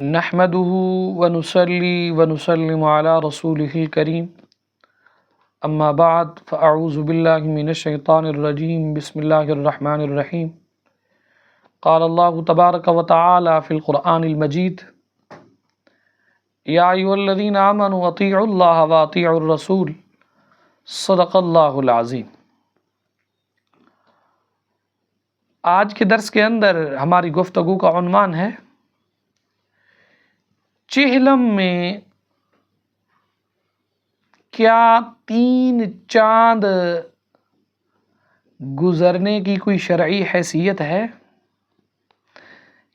نحمده ونصلي ونسلم على رسوله الكريم اما بعد فاعوذ بالله من الشيطان الرجيم بسم الله الرحمن الرحيم قال الله تبارك وتعالى في القرآن المجيد يا أيها الذين آمنوا أطيعوا الله وأطيعوا الرسول صدق الله العظيم۔ آج کے درس کے اندر ہماری گفتگو کا عنوان ہے چہلم میں کیا 3 چاند گزرنے کی کوئی شرعی حیثیت ہے؟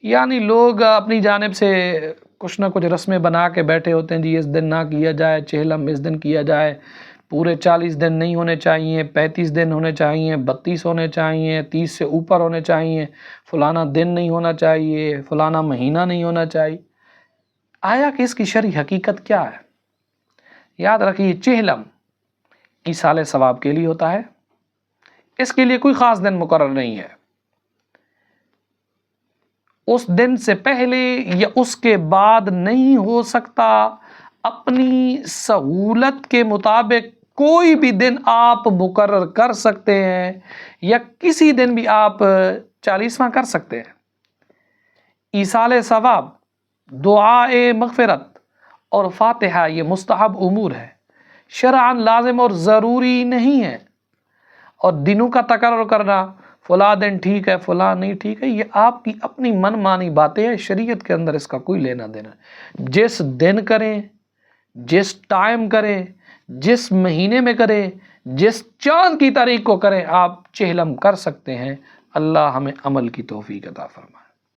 یعنی لوگ اپنی جانب سے کچھ نہ کچھ رسمیں بنا کے بیٹھے ہوتے ہیں، جی اس دن نہ کیا جائے چہلم، اس دن کیا جائے، پورے 40 دن نہیں ہونے چاہیے، 35 دن ہونے چاہیے، 32 ہونے چاہیے، 30 سے اوپر ہونے چاہیے، فلانا دن نہیں ہونا چاہیے، فلانا مہینہ نہیں ہونا چاہیے۔ آیا کہ اس کی شرعی حقیقت کیا ہے؟ یاد رکھیے چہلم ایصال ثواب کے لیے ہوتا ہے، اس کے لیے کوئی خاص دن مقرر نہیں ہے، اس دن سے پہلے یا اس کے بعد نہیں ہو سکتا، اپنی سہولت کے مطابق کوئی بھی دن آپ مقرر کر سکتے ہیں یا کسی دن بھی آپ 40واں کر سکتے ہیں۔ ایصال ثواب، دعائے مغفرت اور فاتحہ یہ مستحب امور ہے، شرعاً لازم اور ضروری نہیں ہے، اور دنوں کا تقرر کرنا فلاں دن ٹھیک ہے فلاں نہیں ٹھیک ہے، یہ آپ کی اپنی من مانی باتیں ہیں، شریعت کے اندر اس کا کوئی لینا دینا۔ جس دن کریں، جس ٹائم کریں، جس مہینے میں کریں، جس چاند کی تاریخ کو کریں، آپ چہلم کر سکتے ہیں۔ اللہ ہمیں عمل کی توفیق عطا فرمائے۔